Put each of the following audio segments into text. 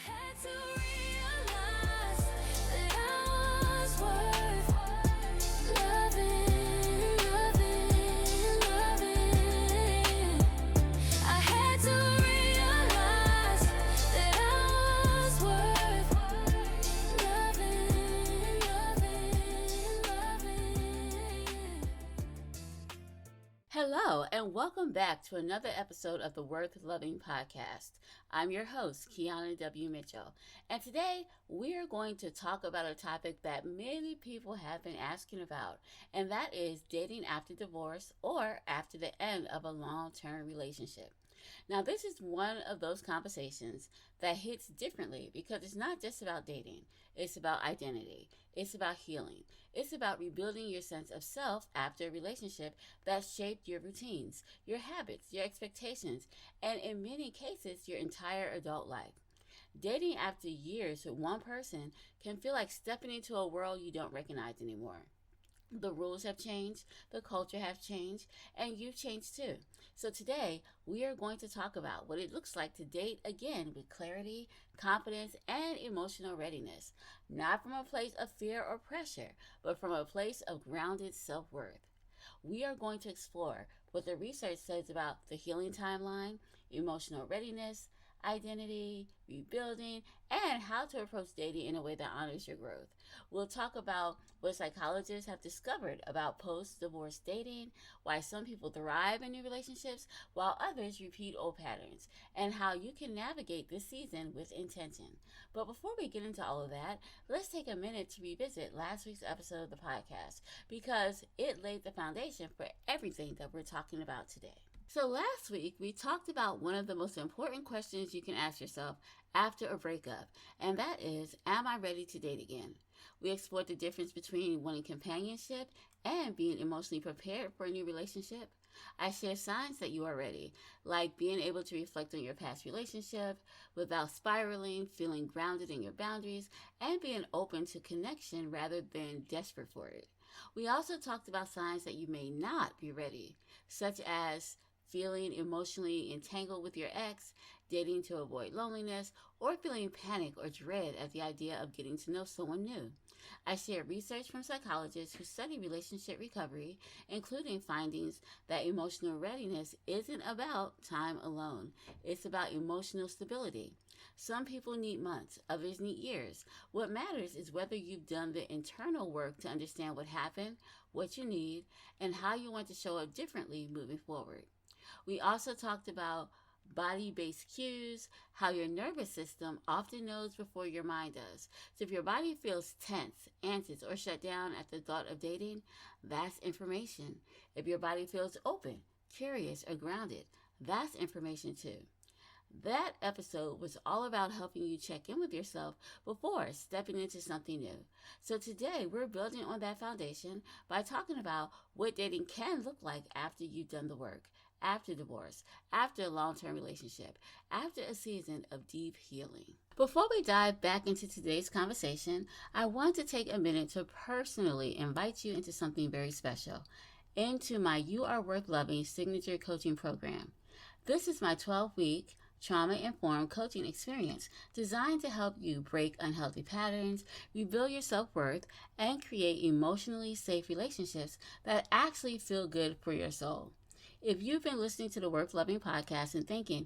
had to realize that I was worth loving, loving, loving. I had to realize that I was worth loving, loving, loving. Hello, and welcome back to another episode of the Worth Loving podcast. I'm your host, Keana W. Mitchell, and today we are going to talk about a topic that many people have been asking about, and that is dating after divorce or after the end of a long-term relationship. Now, this is one of those conversations that hits differently because it's not just about dating. It's about identity. It's about healing. It's about rebuilding your sense of self after a relationship that shaped your routines, your habits, your expectations, and in many cases, your entire adult life. Dating after years with one person can feel like stepping into a world you don't recognize anymore. The rules have changed, the culture has changed, and you've changed too. So today, we are going to talk about what it looks like to date again with clarity, confidence, and emotional readiness. Not from a place of fear or pressure, but from a place of grounded self-worth. We are going to explore what the research says about the healing timeline, emotional readiness, identity, rebuilding, and how to approach dating in a way that honors your growth. We'll talk about what psychologists have discovered about post-divorce dating, why some people thrive in new relationships while others repeat old patterns, and how you can navigate this season with intention. But before we get into all of that, let's take a minute to revisit last week's episode of the podcast because it laid the foundation for everything that we're talking about today. So last week, we talked about one of the most important questions you can ask yourself after a breakup, and that is, am I ready to date again? We explored the difference between wanting companionship and being emotionally prepared for a new relationship. I share signs that you are ready, like being able to reflect on your past relationship without spiraling, feeling grounded in your boundaries, and being open to connection rather than desperate for it. We also talked about signs that you may not be ready, such as feeling emotionally entangled with your ex, dating to avoid loneliness, or feeling panic or dread at the idea of getting to know someone new. I share research from psychologists who study relationship recovery, including findings that emotional readiness isn't about time alone. It's about emotional stability. Some people need months, others need years. What matters is whether you've done the internal work to understand what happened, what you need, and how you want to show up differently moving forward. We also talked about body-based cues, how your nervous system often knows before your mind does. So if your body feels tense, anxious, or shut down at the thought of dating, that's information. If your body feels open, curious, or grounded, that's information too. That episode was all about helping you check in with yourself before stepping into something new. So today we're building on that foundation by talking about what dating can look like after you've done the work, after divorce, after a long-term relationship, after a season of deep healing. Before we dive back into today's conversation, I want to take a minute to personally invite you into something very special, into my You Are Worth Loving signature coaching program. This is my 12-week trauma-informed coaching experience designed to help you break unhealthy patterns, rebuild your self-worth, and create emotionally safe relationships that actually feel good for your soul. If you've been listening to the Worth Loving podcast and thinking,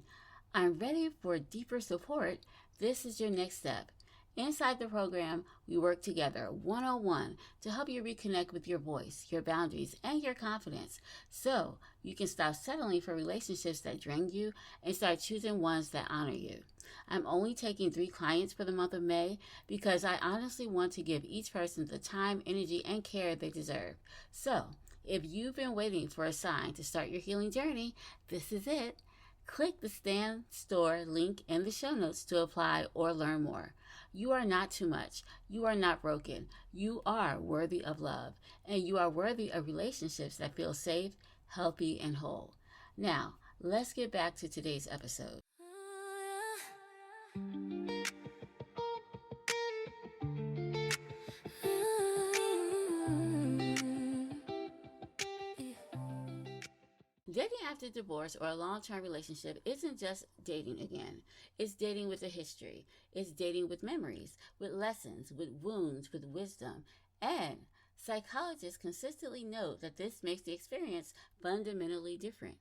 I'm ready for deeper support, this is your next step. Inside the program, we work together one-on-one to help you reconnect with your voice, your boundaries, and your confidence so you can stop settling for relationships that drain you and start choosing ones that honor you. I'm only taking 3 clients for the month of May because I honestly want to give each person the time, energy, and care they deserve. So, if you've been waiting for a sign to start your healing journey, this is it. Click the Stand Store link in the show notes to apply or learn more. You are not too much. You are not broken. You are worthy of love, and you are worthy of relationships that feel safe, healthy, and whole. Now, let's get back to today's episode. Dating after divorce or a long term relationship isn't just dating again. It's dating with a history. It's dating with memories, with lessons, with wounds, with wisdom. And psychologists consistently note that this makes the experience fundamentally different.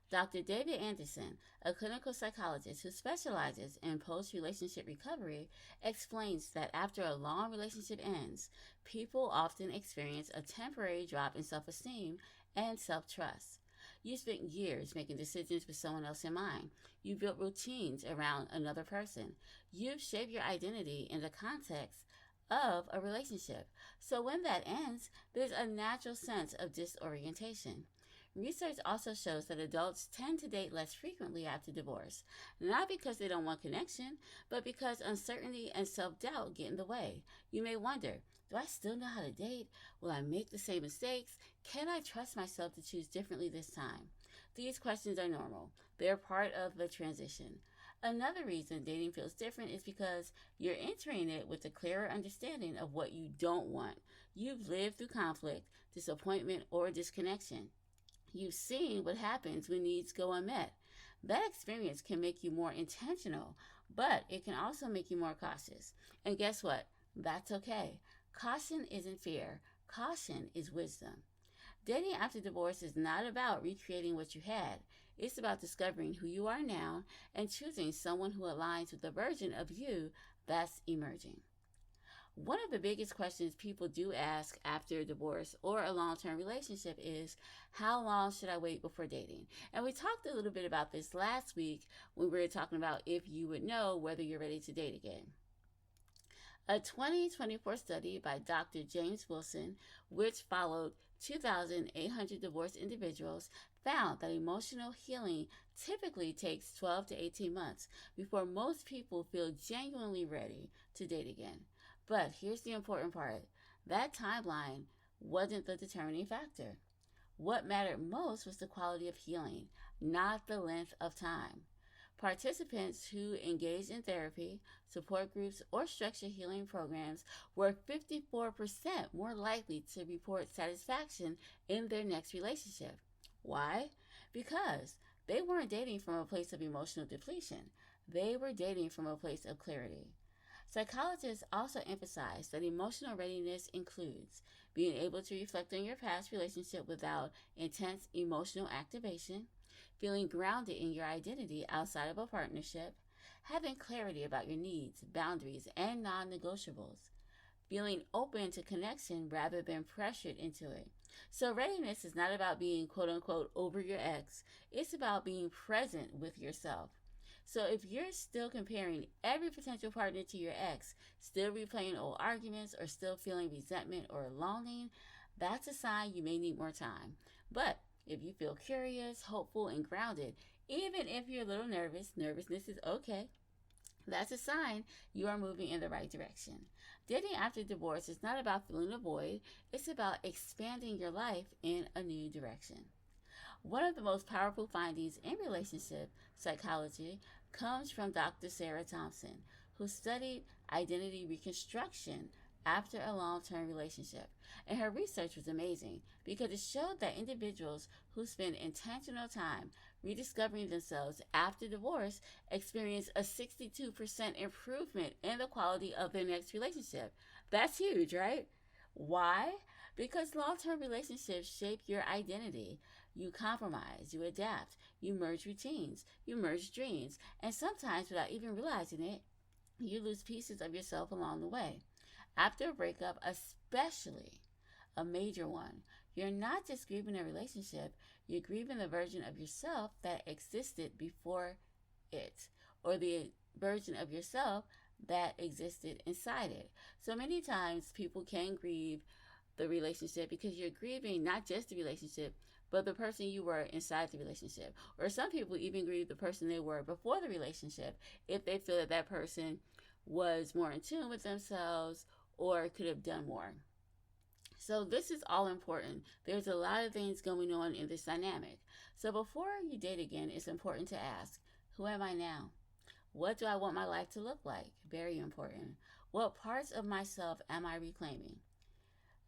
Dr. David Anderson, a clinical psychologist who specializes in post relationship recovery, explains that after a long relationship ends, people often experience a temporary drop in self esteem and self trust. You spent years making decisions with someone else in mind. You built routines around another person. You've shaped your identity in the context of a relationship. So when that ends, there's a natural sense of disorientation. Research also shows that adults tend to date less frequently after divorce, not because they don't want connection, but because uncertainty and self doubt get in the way. You may wonder, do I still know how to date? Will I make the same mistakes? Can I trust myself to choose differently this time? These questions are normal, they're part of the transition. Another reason dating feels different is because you're entering it with a clearer understanding of what you don't want. You've lived through conflict, disappointment, or disconnection. You've seen what happens when needs go unmet. That experience can make you more intentional, but it can also make you more cautious. And guess what? That's okay. Caution isn't fear, caution is wisdom. Dating after divorce is not about recreating what you had. It's about discovering who you are now and choosing someone who aligns with the version of you that's emerging. One of the biggest questions people do ask after a divorce or a long term relationship is, how long should I wait before dating? And we talked a little bit about this last week when we were talking about if you would know whether you're ready to date again. A 2024 study by Dr. James Wilson, which followed 2,800 divorced individuals, found that emotional healing typically takes 12 to 18 months before most people feel genuinely ready to date again. But here's the important part, that timeline wasn't the determining factor. What mattered most was the quality of healing, not the length of time. Participants who engaged in therapy, support groups, or structured healing programs were 54% more likely to report satisfaction in their next relationship. Why? Because they weren't dating from a place of emotional depletion. They were dating from a place of clarity. Psychologists also emphasize that emotional readiness includes being able to reflect on your past relationship without intense emotional activation, feeling grounded in your identity outside of a partnership, having clarity about your needs, boundaries, and non negotiables, feeling open to connection rather than pressured into it. So, readiness is not about being quote unquote over your ex, it's about being present with yourself. So if you're still comparing every potential partner to your ex, still replaying old arguments, or still feeling resentment or longing, that's a sign you may need more time. But if you feel curious, hopeful, and grounded, even if you're a little nervous, nervousness is okay. That's a sign you are moving in the right direction. Dating after divorce is not about filling a void, it's about expanding your life in a new direction. One of the most powerful findings in relationship psychology comes from Dr. Sarah Thompson, who studied identity reconstruction after a long term relationship. And her research was amazing because it showed that individuals who spend intentional time rediscovering themselves after divorce experience a 62% improvement in the quality of their next relationship. That's huge, right? Why? Because long term relationships shape your identity. You compromise, you adapt, you merge routines, you merge dreams, and sometimes without even realizing it, you lose pieces of yourself along the way. After a breakup, especially a major one, you're not just grieving a relationship, you're grieving the version of yourself that existed before it, or the version of yourself that existed inside it. So many times people can grieve the relationship because you're grieving not just the relationship, but the person you were inside the relationship. Or some people even grieve the person they were before the relationship if they feel that that person was more in tune with themselves or could have done more. So this is all important. There's a lot of things going on in this dynamic. So before you date again, it's important to ask, who am I now? What do I want my life to look like? Very important. What parts of myself am I reclaiming?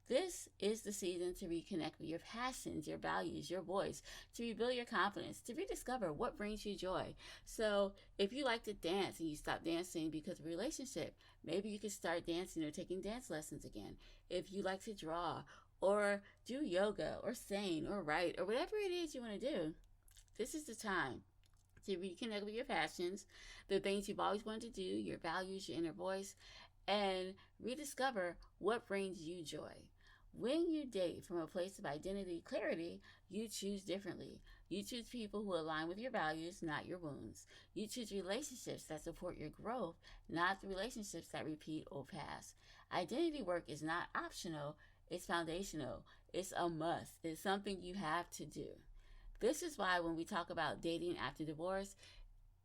This is the season to reconnect with your passions, your values, your voice, to rebuild your confidence, to rediscover what brings you joy. So, if you like to dance and you stop dancing because of a relationship, maybe you could start dancing or taking dance lessons again. If you like to draw or do yoga or sing or write or whatever it is you want to do, this is the time to reconnect with your passions, the things you've always wanted to do, your values, your inner voice, and rediscover what brings you joy. When you date from a place of identity clarity, you choose differently. You choose people who align with your values, not your wounds. You choose relationships that support your growth, not the relationships that repeat old past. Identity work is not optional, it's foundational. It's a must. It's something you have to do. This is why when we talk about dating after divorce,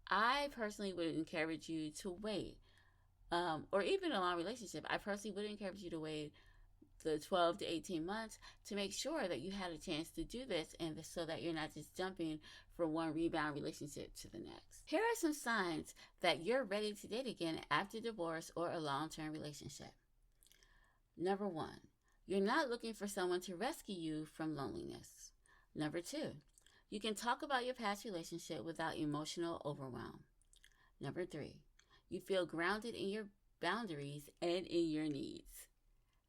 I personally would encourage you to wait, or even a long relationship. I personally would encourage you to wait the 12 to 18 months to make sure that you had a chance to do this, and so that you're not just jumping from one rebound relationship to the next. Here are some signs that you're ready to date again after divorce or a long-term relationship. Number one, you're not looking for someone to rescue you from loneliness. Number two, you can talk about your past relationship without emotional overwhelm. Number three, you feel grounded in your boundaries and in your needs.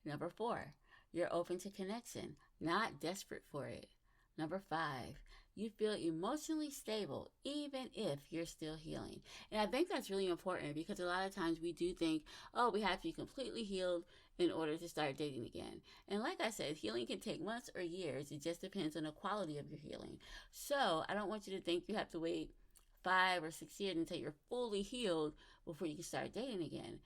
Number four, you're open to connection, not desperate for it. Number five, you feel emotionally stable even if you're still healing. And I think that's really important, because a lot of times we do think, oh, we have to be completely healed in order to start dating again. And like I said, healing can take months or years. It just depends on the quality of your healing. So I don't want you to think you have to wait 5 or 6 years until you're fully healed before you can start dating again.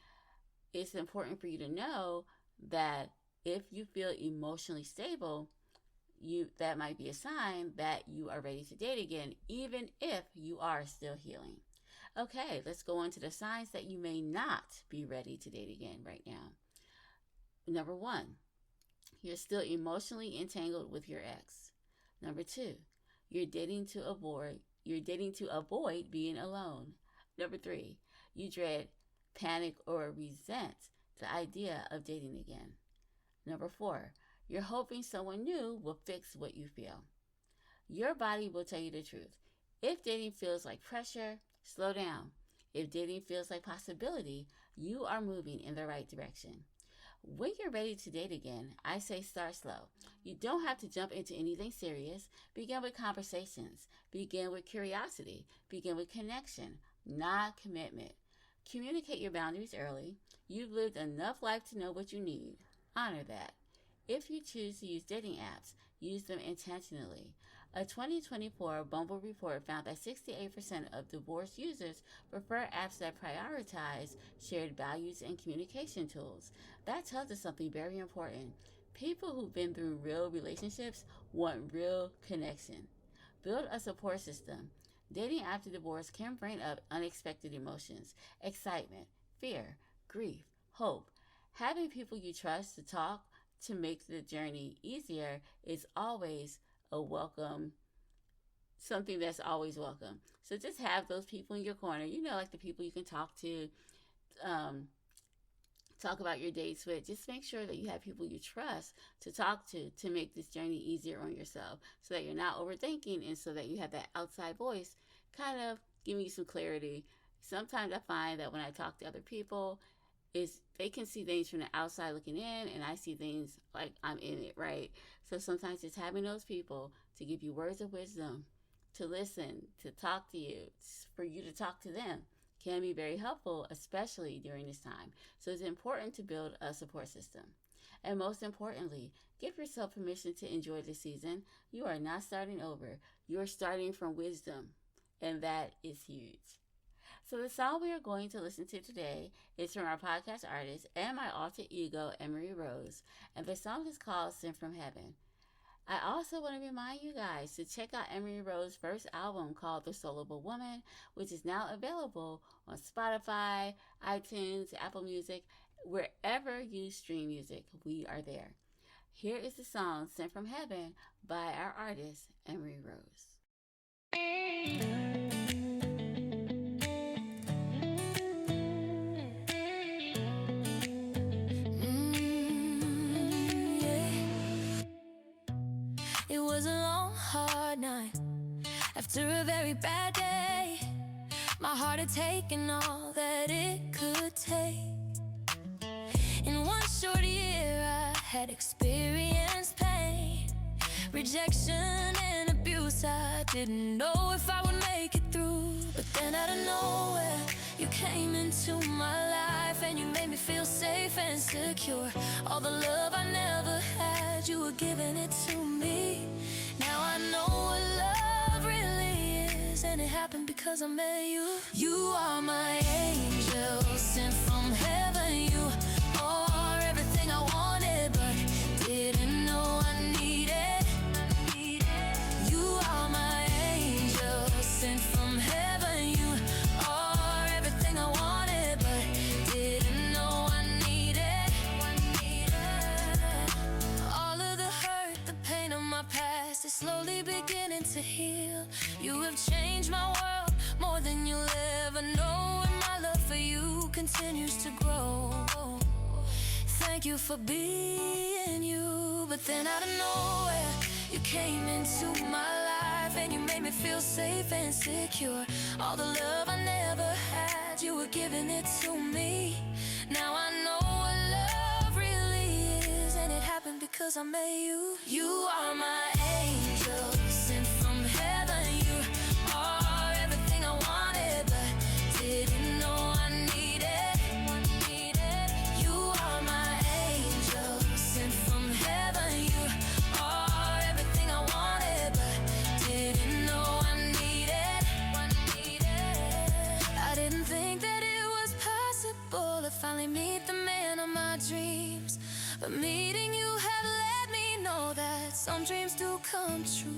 It's important for you to know that if you feel emotionally stable, that might be a sign that you are ready to date again, even if you are still healing. Okay, let's go on to the signs that you may not be ready to date again right now. Number one, you're still emotionally entangled with your ex. Number two, you're dating to avoid being alone. Number three, you dread, panic, or resent the idea of dating again. Number four, you're hoping someone new will fix what you feel. Your body will tell you the truth. If dating feels like pressure, slow down. If dating feels like possibility, you are moving in the right direction. When you're ready to date again, I say start slow. You don't have to jump into anything serious. Begin with conversations. Begin with curiosity. Begin with connection, not commitment. Communicate your boundaries early. You've lived enough life to know what you need. Honor that. If you choose to use dating apps, use them intentionally. A 2024 Bumble report found that 68% of divorced users prefer apps that prioritize shared values and communication tools. That tells us something very important. People who've been through real relationships want real connection. Build a support system. Dating after divorce can bring up unexpected emotions, excitement, fear, grief, hope. Having people you trust to talk to make the journey easier is always a welcome, something that's always welcome. So just have those people in your corner, like the people you can talk to, um, talk about your dates with. Just make sure that you have people you trust to talk to make this journey easier on yourself, so that you're not overthinking, and so that you have that outside voice kind of giving you some clarity. Sometimes I find that when I talk to other people, is they can see things from the outside looking in, and I see things like I'm in it, right? So sometimes just having those people to give you words of wisdom, to listen, to talk to you, for you to talk to them, can be very helpful, especially during this time. So it's important to build a support system. And most importantly, give yourself permission to enjoy the season. You are not starting over. You are starting from wisdom, and that is huge. So the song we are going to listen to today is from our podcast artist and my alter ego, Emery Rose, and the song is called Sent from Heaven. I also want to remind you guys to check out Emery Rose's first album called The Soulable Woman, which is now available on Spotify, iTunes, Apple Music, wherever you stream music. We are there. Here is the song Sent from Heaven by our artist, Emery Rose. After a very bad day, my heart had taken all that it could take. In one short year I had experienced pain, rejection and abuse. I didn't know if I would make it through. But then out of nowhere, you came into my life, and you made me feel safe and secure. All the love I never had, you were giving it to me. Now I know what love really is, and it happened because I met you. You are my angel, sent from heaven. You are everything I wanted, but didn't know I needed. You are my angel, sent from heaven. You are everything I wanted, but didn't know I needed. All of the hurt, the pain of my past is slowly beginning to heal. You have changed my world more than you'll ever know, and my love for you continues to grow. Thank you for being you. But then out of nowhere, you came into my life, and you made me feel safe and secure. All the love I never had, you were giving it to me. Now I know what love really is, and it happened because I met you. You are my angel, sent from heaven. You are everything I wanted, but didn't know I needed. You are my angel, sent from heaven. You are everything I wanted, but didn't know I needed. I didn't think that it was possible to finally meet the man of my dreams, but meeting you have let me know that some dreams do come true.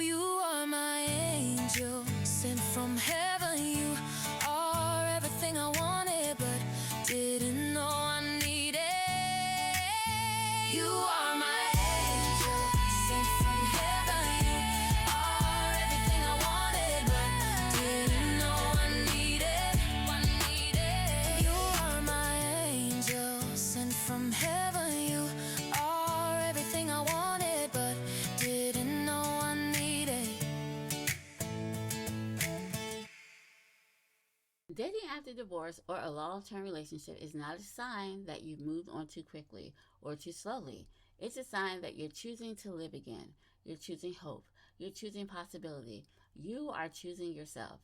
You are my angel, sent from heaven. You are everything I wanted, but didn't know I needed. You are my angel, sent from heaven. You are everything I wanted, but didn't know I needed. You are my angel, sent from heaven. You are everything I wanted, but didn't know I needed. Dating after divorce or a long-term relationship is not a sign that you've moved on too quickly or too slowly. It's a sign that you're choosing to live again. You're choosing hope. You're choosing possibility. You are choosing yourself.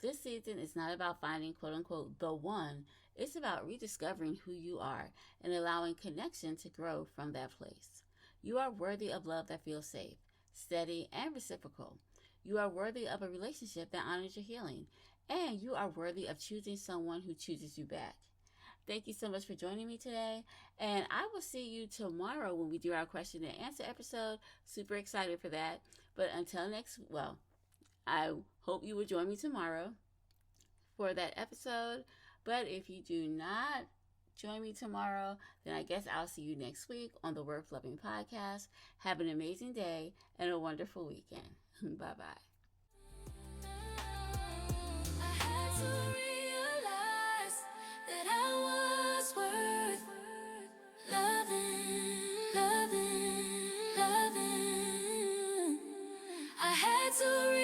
This season is not about finding quote-unquote the one. It's about rediscovering who you are and allowing connection to grow from that place. You are worthy of love that feels safe, steady, and reciprocal. You are worthy of a relationship that honors your healing. And you are worthy of choosing someone who chooses you back. Thank you so much for joining me today. And I will see you tomorrow when we do our question and answer episode. Super excited for that. But until I hope you will join me tomorrow for that episode. But if you do not join me tomorrow, then I guess I'll see you next week on the Worth Loving podcast. Have an amazing day and a wonderful weekend. Bye-bye. I had to realize that I was worth loving. I had to